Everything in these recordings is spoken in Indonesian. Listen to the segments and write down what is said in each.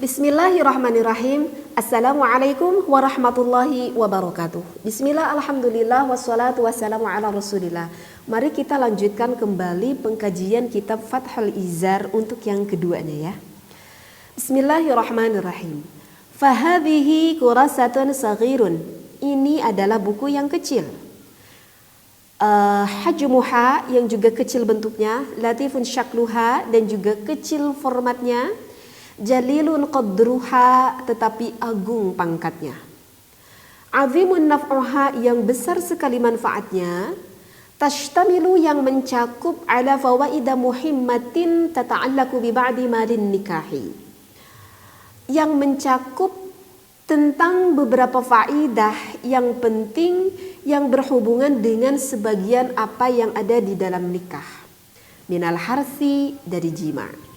Bismillahirrahmanirrahim. Assalamualaikum warahmatullahi wabarakatuh. Bismillah, alhamdulillah, wassalatu wassalamu ala rasulillah. Mari kita lanjutkan kembali pengkajian kitab Fathul Izar untuk yang keduanya ya. Bismillahirrahmanirrahim. Fahadhihi kurasatun saghirun. Ini adalah buku yang kecil. Hajmuha yang juga kecil bentuknya, latifun syakluha dan juga kecil formatnya. Jalilun qadruha tetapi agung pangkatnya. Azimun naf'uha yang besar sekali manfaatnya. Tashtamilu yang mencakup ala fawaida muhimmatin tata'allaku bi ba'di malin nikahi. Yang mencakup tentang beberapa faidah yang penting yang berhubungan dengan sebagian apa yang ada di dalam nikah. Minal harsi dari jima'.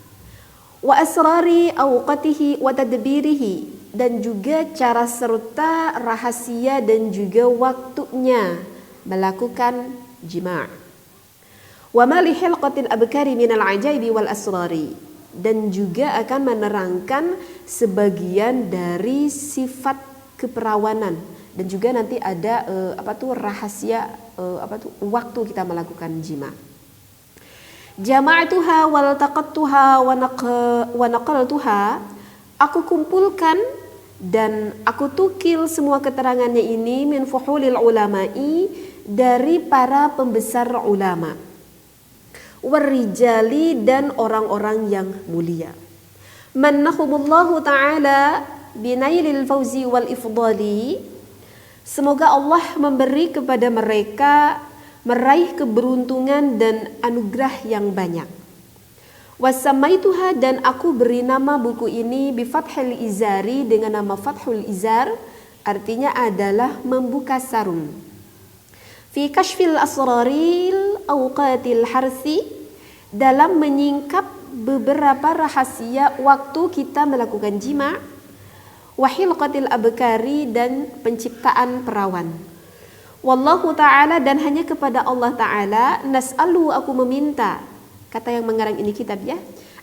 Wa asrari awqatihi wa tadbirihi dan juga cara serta rahasia dan juga waktunya melakukan jima'. Wa ma li hilqatil abkari minal ajaibi wal asrari dan juga akan menerangkan sebagian dari sifat keperawanan dan juga nanti ada rahasia waktu kita melakukan jima'. Jama'atuha wal taqattuha wa naqaltuha, aku kumpulkan dan aku tukil semua keterangannya ini min fuhulil ulama'i, dari para pembesar ulama, warrijali dan orang-orang yang mulia. Mannahumullahu ta'ala binailil fawzi wal ifdali, semoga Allah memberi kepada mereka meraih keberuntungan dan anugerah yang banyak. Wasamaituha dan aku beri nama buku ini bi Fathul Izari dengan nama Fathul Izar, artinya adalah membuka sarung. Fi kashfil asraril awqatil harsi, dalam menyingkap beberapa rahasia waktu kita melakukan jima'. Wa hilqatil abkari dan penciptaan perawan. Wallahu ta'ala dan hanya kepada Allah ta'ala nas'alu aku meminta, kata yang mengarang ini kitab ya,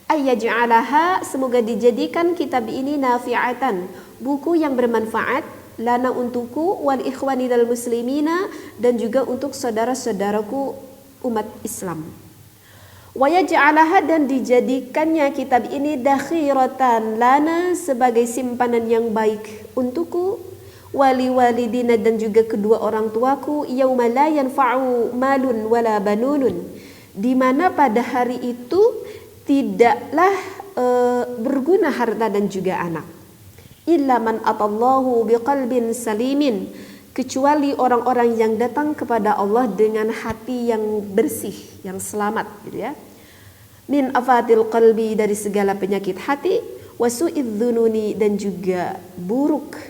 ayyaj'alaha semoga dijadikan kitab ini nafi'atan, buku yang bermanfaat, lana untukku wal ikhwani dal muslimina dan juga untuk saudara-saudaraku umat Islam. Wa yaj'alaha dan dijadikannya kitab ini dakhiratan lana sebagai simpanan yang baik untukku, wali walidina dan juga kedua orang tuaku, yauma la yanfa'u malun wala banunun, di mana pada hari itu tidaklah berguna harta dan juga anak. Illa man atallahu biqalbin salimin, kecuali orang-orang yang datang kepada Allah dengan hati yang bersih, yang selamat gitu ya. Min afatil qalbi, dari segala penyakit hati, wasu'idz dzununi dan juga buruk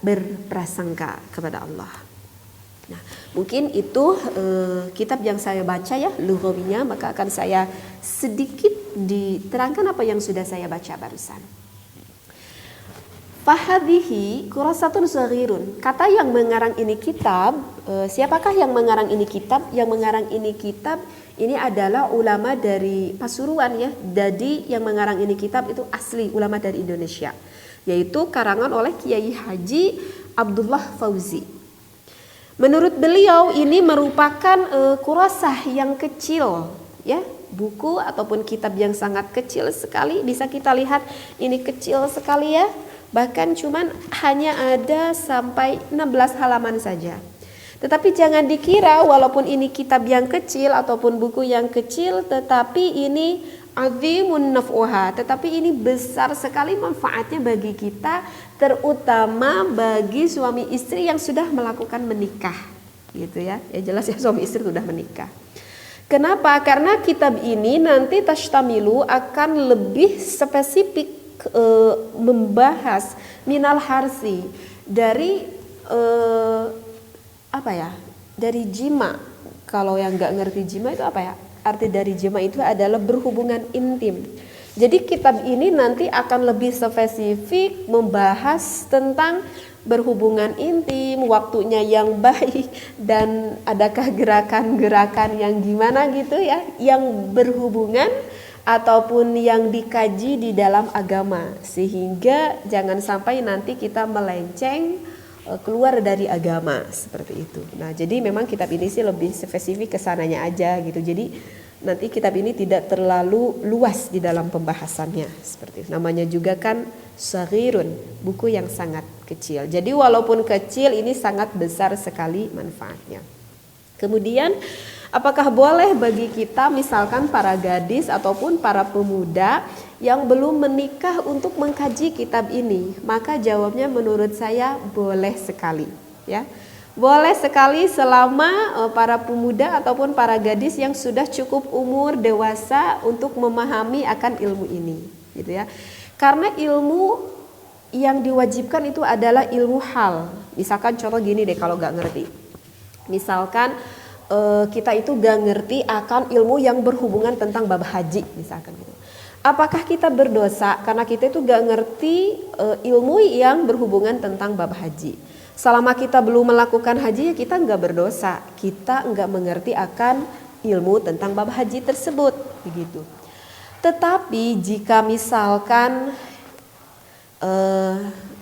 berprasangka kepada Allah. Nah, mungkin itu kitab yang saya baca ya, lughawinya, maka akan saya sedikit diterangkan apa yang sudah saya baca barusan. Fahadhihi kurasatun saghirun. Kata yang mengarang ini kitab, siapakah yang mengarang ini kitab? Yang mengarang ini kitab ini adalah ulama dari Pasuruan ya. Jadi yang mengarang ini kitab itu asli ulama dari Indonesia, yaitu karangan oleh Kiai Haji Abdullah Fauzi. Menurut beliau ini merupakan kurasah yang kecil ya, buku ataupun kitab yang sangat kecil sekali. Bisa kita lihat ini kecil sekali ya, bahkan cuman hanya ada sampai 16 halaman saja. Tetapi jangan dikira walaupun ini kitab yang kecil ataupun buku yang kecil, tetapi ini azimun naf'uha, tetapi ini besar sekali manfaatnya bagi kita, terutama bagi suami istri yang sudah melakukan menikah gitu ya. Ya jelas ya, suami istri sudah menikah. Kenapa? Karena kitab ini nanti tashtamilu akan lebih spesifik membahas minal harsi, dari dari jima'. Kalau yang nggak ngerti jima' itu apa ya? Arti dari jima' itu adalah berhubungan intim. Jadi kitab ini nanti akan lebih spesifik membahas tentang berhubungan intim, waktunya yang baik, dan adakah gerakan-gerakan yang gimana gitu ya, yang berhubungan ataupun yang dikaji di dalam agama, sehingga jangan sampai nanti kita melenceng keluar dari agama seperti itu. Nah, jadi memang kitab ini sih lebih spesifik ke sananya aja gitu. Jadi nanti kitab ini tidak terlalu luas di dalam pembahasannya seperti itu. Namanya juga kan saghirun, buku yang sangat kecil. Jadi walaupun kecil ini sangat besar sekali manfaatnya. Kemudian apakah boleh bagi kita misalkan para gadis ataupun para pemuda yang belum menikah untuk mengkaji kitab ini? Maka jawabnya menurut saya boleh sekali, ya. Boleh sekali selama para pemuda ataupun para gadis yang sudah cukup umur dewasa untuk memahami akan ilmu ini, gitu ya. Karena ilmu yang diwajibkan itu adalah ilmu hal. Misalkan contoh gini deh, kalau nggak ngerti. Misalkan kita itu gak ngerti akan ilmu yang berhubungan tentang bab haji misalkan gitu. Apakah kita berdosa karena kita itu gak ngerti ilmu yang berhubungan tentang bab haji? Selama kita belum melakukan haji ya kita gak berdosa. Kita gak mengerti akan ilmu tentang bab haji tersebut begitu. Tetapi jika misalkan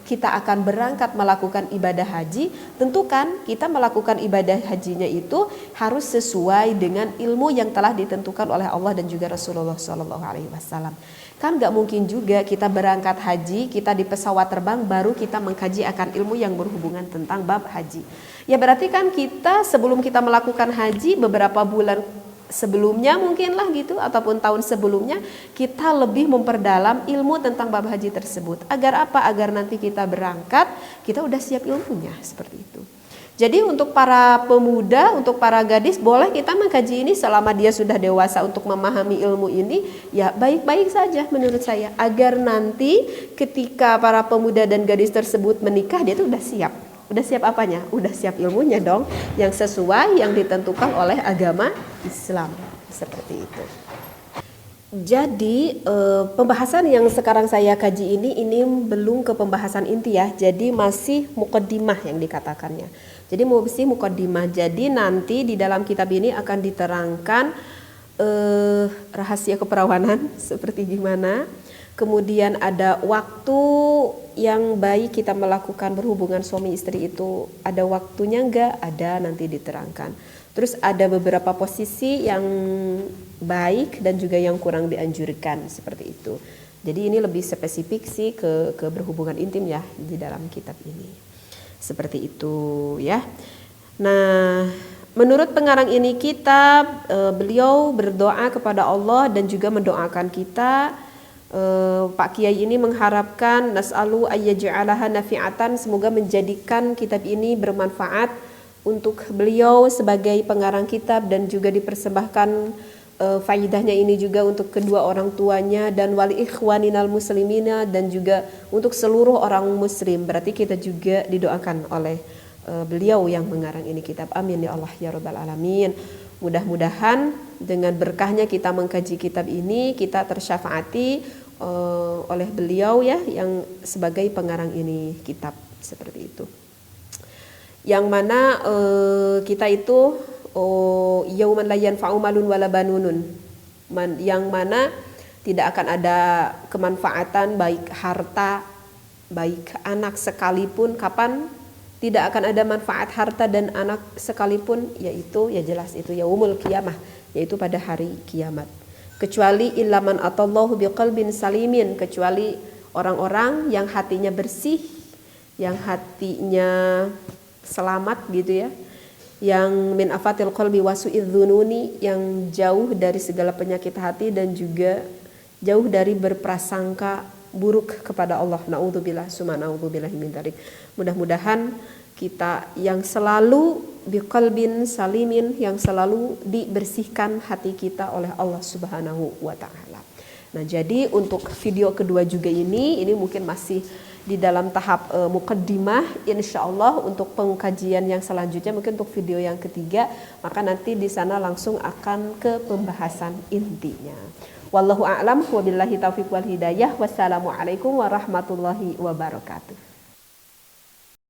kita akan berangkat melakukan ibadah haji, tentu kan kita melakukan ibadah hajinya itu harus sesuai dengan ilmu yang telah ditentukan oleh Allah dan juga Rasulullah SAW. Kan nggak mungkin juga kita berangkat haji, kita di pesawat terbang baru kita mengkaji akan ilmu yang berhubungan tentang bab haji. Ya berarti kan kita sebelum kita melakukan haji beberapa bulan sebelumnya mungkin lah gitu, ataupun tahun sebelumnya kita lebih memperdalam ilmu tentang bab haji tersebut. Agar apa? Agar nanti kita berangkat kita udah siap ilmunya seperti itu. Jadi untuk para pemuda, untuk para gadis boleh kita mengkaji ini selama dia sudah dewasa untuk memahami ilmu ini, ya baik-baik saja menurut saya. Agar nanti ketika para pemuda dan gadis tersebut menikah dia tuh udah siap. Udah siap apanya? Udah siap ilmunya dong, yang sesuai yang ditentukan oleh agama Islam seperti itu. Jadi pembahasan yang sekarang saya kaji ini belum ke pembahasan inti ya. Jadi masih muqaddimah yang dikatakannya. Jadi masih muqaddimah. Jadi nanti di dalam kitab ini akan diterangkan rahasia keperawanan seperti gimana. Kemudian ada waktu yang baik kita melakukan berhubungan suami istri itu, ada waktunya enggak? Ada, nanti diterangkan. Terus ada beberapa posisi yang baik dan juga yang kurang dianjurkan seperti itu. Jadi ini lebih spesifik sih ke berhubungan intim ya di dalam kitab ini. Seperti itu ya. Nah, menurut pengarang ini kitab beliau berdoa kepada Allah dan juga mendoakan kita. Pak Kiai ini mengharapkan nas'alu ayyaj'alaha nafi'atan, semoga menjadikan kitab ini bermanfaat untuk beliau sebagai pengarang kitab dan juga dipersembahkan faidahnya ini juga untuk kedua orang tuanya dan wali ikhwaninal muslimina dan juga untuk seluruh orang muslim. Berarti kita juga didoakan oleh beliau yang mengarang ini kitab. Amin ya Allah ya rabbal alamin. Mudah-mudahan dengan berkahnya kita mengkaji kitab ini, kita tersyafaati oleh beliau ya yang sebagai pengarang ini kitab seperti itu. Yang mana kita itu yauman la yanfa'u malun wala banunun, yang mana tidak akan ada kemanfaatan baik harta, baik anak sekalipun. Kapan tidak akan ada manfaat harta dan anak sekalipun? Yaitu ya jelas itu yaumul qiyamah, yaitu pada hari kiamat. Kecuali ilaman atallahu biqalbin salimin, kecuali orang-orang yang hatinya bersih, yang hatinya selamat gitu ya, yang min afatil qalbi wasu'idzununi, yang jauh dari segala penyakit hati dan juga jauh dari berprasangka buruk kepada Allah. Na'udzubillah summa na'udzubillahi min dzalik. Mudah-mudahan kita yang selalu biqalbin salimin, yang selalu dibersihkan hati kita oleh Allah Subhanahu wa taala. Nah, jadi untuk video kedua juga ini mungkin masih di dalam tahap muqaddimah. Insyaallah untuk pengkajian yang selanjutnya mungkin untuk video yang ketiga, maka nanti di sana langsung akan ke pembahasan intinya. Wallahu a'lam wa billahi taufiq wal hidayah. Wassalamualaikum warahmatullahi wabarakatuh.